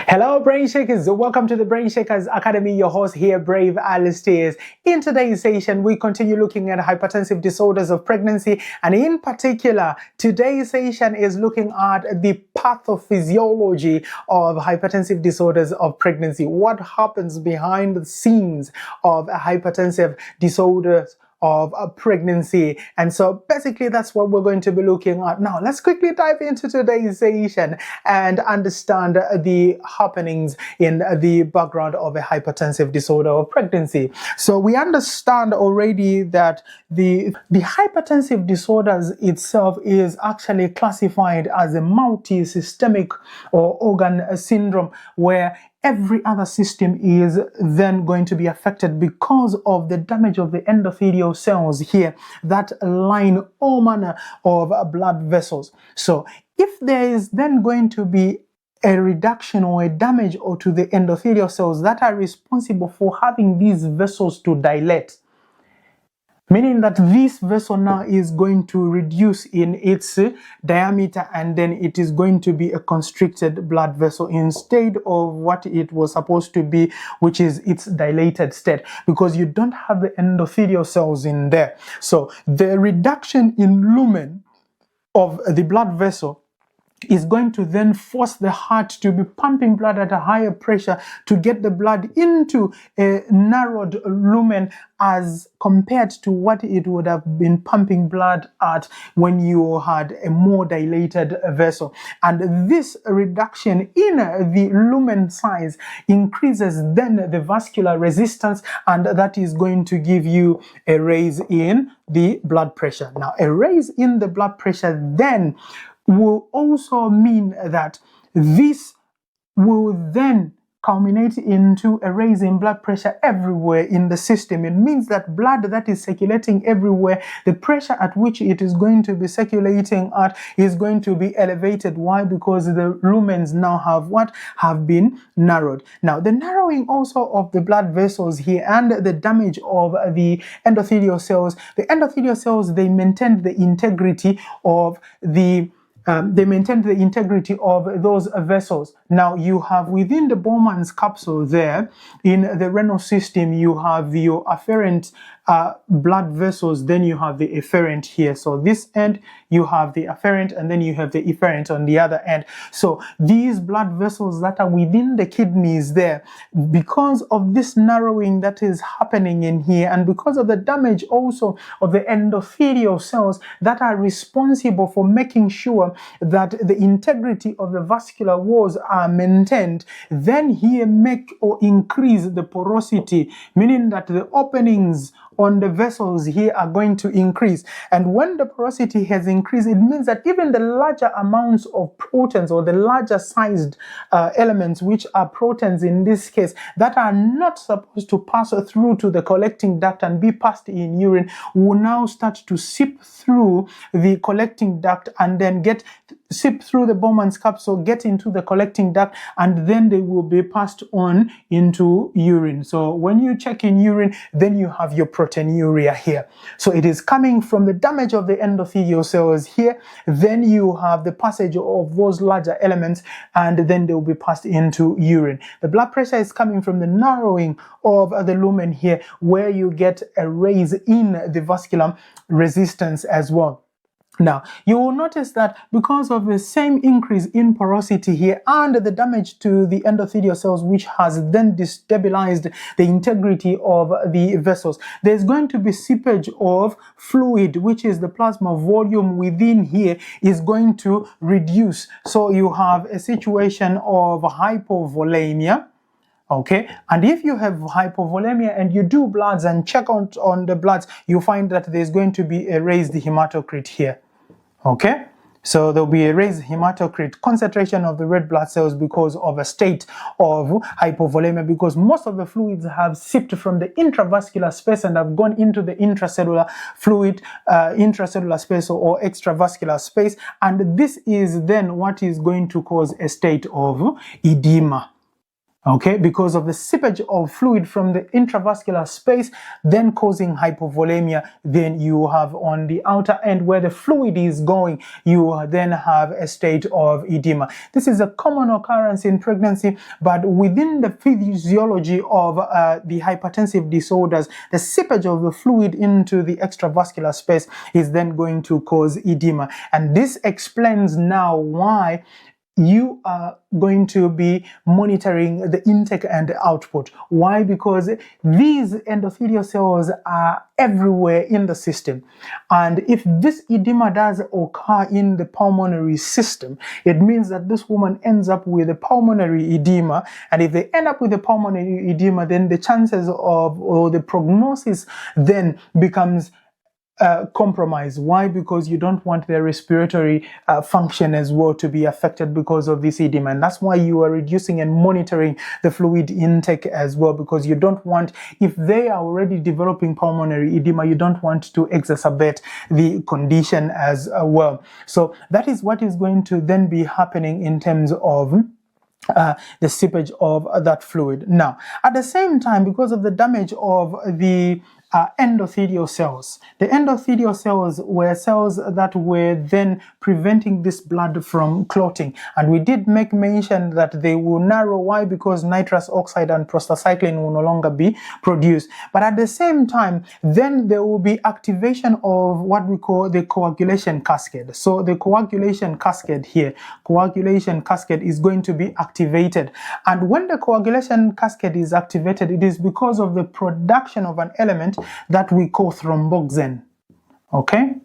Hello Brain Shakers, welcome to the Brain Shakers Academy. Your host here, Brave Alistair. In today's session, we continue looking at hypertensive disorders of pregnancy, and in particular, today's session is looking at the pathophysiology of hypertensive disorders of pregnancy. What happens behind the scenes of hypertensive disorders of a pregnancy. And so basically that's what we're going to be looking at. Now let's quickly dive into today's session and understand the happenings in the background of a hypertensive disorder of pregnancy. So we understand already that the hypertensive disorders itself is actually classified as a multi-systemic or organ syndrome, where every other system is then going to be affected because of the damage of the endothelial cells here that line all manner of blood vessels. So if there is then going to be a reduction or a damage to the endothelial cells that are responsible for having these vessels to dilate, meaning that this vessel now is going to reduce in its diameter, and then it is going to be a constricted blood vessel instead of what it was supposed to be, which is its dilated state, because you don't have the endothelial cells in there. So the reduction in lumen of the blood vessel is going to then force the heart to be pumping blood at a higher pressure to get the blood into a narrowed lumen as compared to what it would have been pumping blood at when you had a more dilated vessel. And this reduction in the lumen size increases then the vascular resistance, and that is going to give you a raise in the blood pressure. Now, a raise in the blood pressure then will also mean that this will then culminate into a raise in blood pressure everywhere in the system. It means that blood that is circulating everywhere, the pressure at which it is going to be circulating at is going to be elevated. Why? Because the lumens now have been narrowed. Now, the narrowing also of the blood vessels here and the damage of the endothelial cells, they maintain the integrity of those vessels. Now you have within the Bowman's capsule there, in the renal system, you have your afferent blood vessels, then you have the efferent here. So this end, you have the afferent, and then you have the efferent on the other end. So these blood vessels that are within the kidneys there, because of this narrowing that is happening in here, and because of the damage also of the endothelial cells that are responsible for making sure that the integrity of the vascular walls are maintained, then here make or increase the porosity, meaning that the openings on the vessels here are going to increase. And when the porosity has increased, it means that even the larger amounts of proteins, or the larger sized elements, which are proteins in this case, that are not supposed to pass through to the collecting duct and be passed in urine, will now start to seep through the collecting duct and then seep through the Bowman's capsule, get into the collecting duct, and then they will be passed on into urine. So when you check in urine, then you have your proteinuria here. So it is coming from the damage of the endothelial cells here. Then you have the passage of those larger elements, and then they will be passed into urine. The blood pressure is coming from the narrowing of the lumen here, where you get a raise in the vascular resistance as well. Now, you will notice that because of the same increase in porosity here and the damage to the endothelial cells, which has then destabilized the integrity of the vessels, there's going to be seepage of fluid, which is the plasma volume within here is going to reduce. So you have a situation of hypovolemia. Okay, and if you have hypovolemia and you do bloods and check out on the bloods, you find that there's going to be a raised hematocrit here. Okay, so there'll be a raised hematocrit, concentration of the red blood cells, because of a state of hypovolemia, because most of the fluids have seeped from the intravascular space and have gone into the intracellular fluid, intracellular space or extravascular space, and this is then what is going to cause a state of edema. okay, because of the seepage of fluid from the intravascular space, then causing hypovolemia. Then you have on the outer end where the fluid is going, you then have a state of edema. This is a common occurrence in pregnancy, but within the physiology of the hypertensive disorders, the seepage of the fluid into the extravascular space is then going to cause edema. And this explains now why you are going to be monitoring the intake and the output. Why? Because these endothelial cells are everywhere in the system. And if this edema does occur in the pulmonary system, it means that this woman ends up with a pulmonary edema. And if they end up with a pulmonary edema, then the chances of, or the prognosis then becomes compromise. Why? Because you don't want their respiratory function as well to be affected because of this edema. And that's why you are reducing and monitoring the fluid intake as well, because you don't want, if they are already developing pulmonary edema, you don't want to exacerbate the condition as well. So that is what is going to then be happening in terms of the seepage of that fluid. Now, at the same time, because of the damage of the endothelial cells. The endothelial cells were cells that were then preventing this blood from clotting. And we did make mention that they will narrow. Why? Because nitrous oxide and prostacyclin will no longer be produced. But at the same time, then there will be activation of what we call the coagulation cascade. So the coagulation cascade here, coagulation cascade is going to be activated. And when the coagulation cascade is activated, it is because of the production of an element that we call thromboxane. Okay?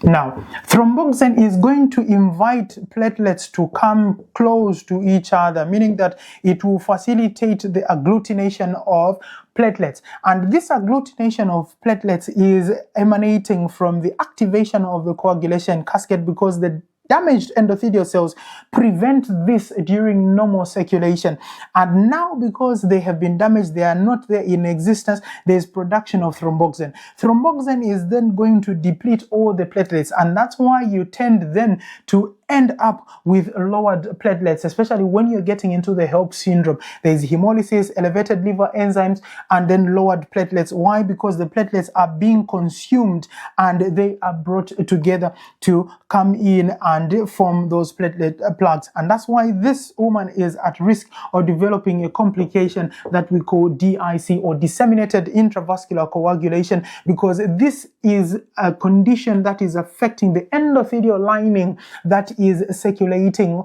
Now, thromboxane is going to invite platelets to come close to each other, meaning that it will facilitate the agglutination of platelets. And this agglutination of platelets is emanating from the activation of the coagulation cascade, because the damaged endothelial cells prevent this during normal circulation. And now, because they have been damaged, they are not there in existence, there is production of thromboxane. Thromboxane is then going to deplete all the platelets, and that's why you tend then to end up with lowered platelets, especially when you're getting into the HELP syndrome. There's hemolysis, elevated liver enzymes, and then lowered platelets. Why? Because the platelets are being consumed and they are brought together to come in and form those platelet plugs. And that's why this woman is at risk of developing a complication that we call DIC, or disseminated intravascular coagulation, because this is a condition that is affecting the endothelial lining that is circulating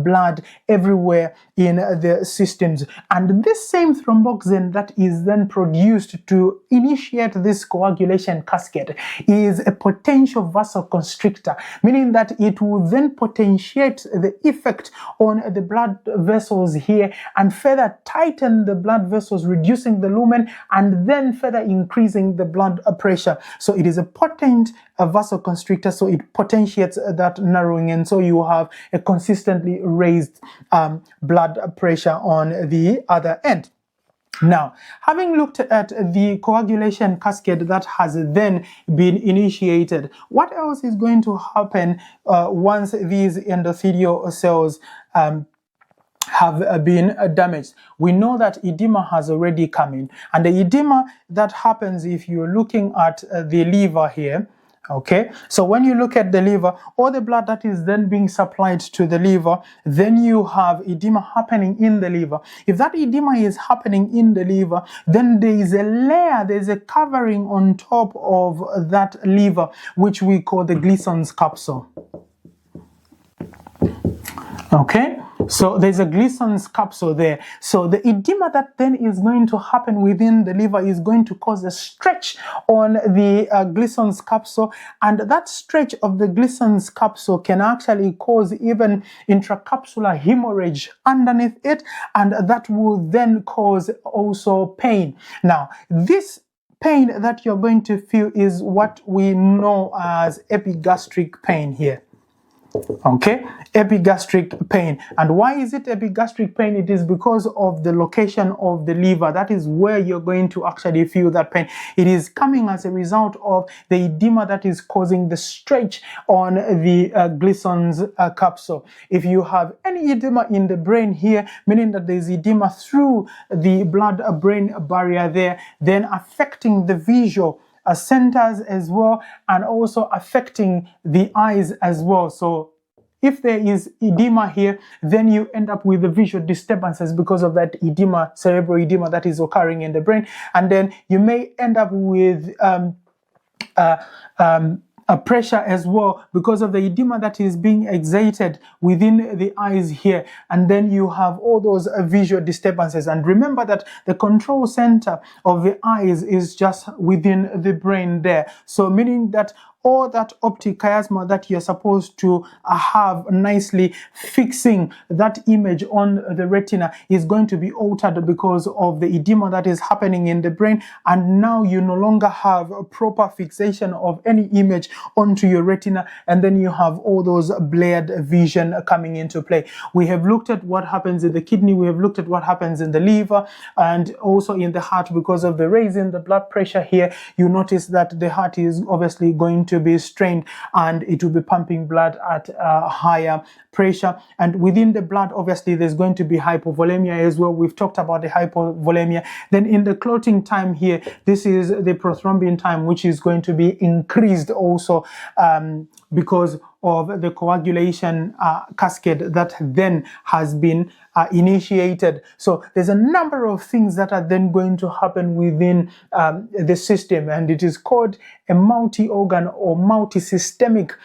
blood everywhere in the systems. And this same thromboxane that is then produced to initiate this coagulation cascade is a potential vasoconstrictor, meaning that it will then potentiate the effect on the blood vessels here and further tighten the blood vessels, reducing the lumen and then further increasing the blood pressure. So it is a potent vasoconstrictor, so it potentiates that narrowing, and so you have a consistently raised blood pressure on the other end. Now, having looked at the coagulation cascade that has then been initiated, what else is going to happen once these endothelial cells have been damaged? We know that edema has already come in, and the edema that happens if you're looking at the liver here. Okay, so when you look at the liver, all the blood that is then being supplied to the liver, then you have edema happening in the liver. If that edema is happening in the liver, then there is a layer, there's a covering on top of that liver, which we call the Glisson's capsule. Okay, so there's a Glisson's capsule there. So the edema that then is going to happen within the liver is going to cause a stretch on the Glisson's capsule, and that stretch of the Glisson's capsule can actually cause even intracapsular hemorrhage underneath it, and that will then cause also pain. Now, this pain that you're going to feel is what we know as epigastric pain here. Okay, epigastric pain. And why is it epigastric pain? It is because of the location of the liver. That is where you're going to actually feel that pain. It is coming as a result of the edema that is causing the stretch on the Glisson's capsule. If you have any edema in the brain here, meaning that there's edema through the blood-brain barrier there, then affecting the visual centers as well, and also affecting the eyes as well. So if there is edema here, then you end up with the visual disturbances because of that edema, cerebral edema that is occurring in the brain. And then you may end up with a pressure as well because of the edema that is being exerted within the eyes here, and then you have all those visual disturbances. And remember that the control center of the eyes is just within the brain there, so meaning that all that optic chiasma that you're supposed to have nicely fixing that image on the retina is going to be altered because of the edema that is happening in the brain, and now you no longer have a proper fixation of any image onto your retina, and then you have all those blurred vision coming into play. We have looked at what happens in the kidney, we have looked at what happens in the liver, and also in the heart. Because of the raise in the blood pressure here, you notice that the heart is obviously going to be strained, and it will be pumping blood at higher pressure. And within the blood, obviously, there's going to be hypovolemia as well. We've talked about the hypovolemia. Then in the clotting time here, this is the prothrombin time, which is going to be increased also because of the coagulation cascade that then has been initiated. So there's a number of things that are then going to happen within the system, and it is called a multi-organ or multi-systemic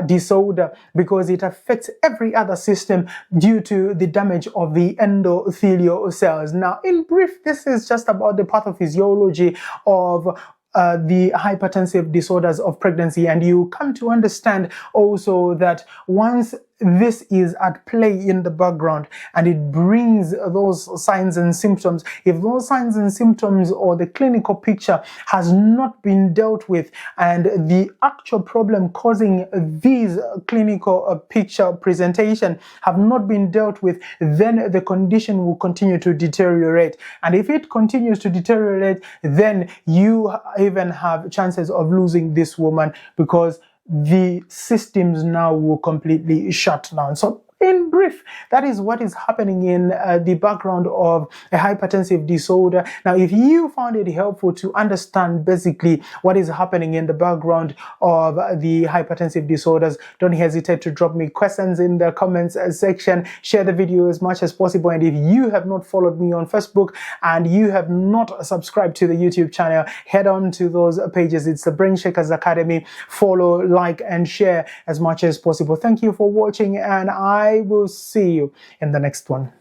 disorder because it affects every other system due to the damage of the endothelial cells. Now, in brief, this is just about the pathophysiology of the hypertensive disorders of pregnancy, and you come to understand also that once this is at play in the background and it brings those signs and symptoms, if those signs and symptoms or the clinical picture has not been dealt with and the actual problem causing these clinical picture presentation have not been dealt with, then the condition will continue to deteriorate. And if it continues to deteriorate, then you even have chances of losing this woman because the systems now will completely shut down. So in brief, that is what is happening in the background of a hypertensive disorder. Now, if you found it helpful to understand basically what is happening in the background of the hypertensive disorders, don't hesitate to drop me questions in the comments section. Share the video as much as possible. And if you have not followed me on Facebook and you have not subscribed to the YouTube channel, head on to those pages. It's the Brain Shakers Academy. Follow, like, and share as much as possible. Thank you for watching, and I will see you in the next one.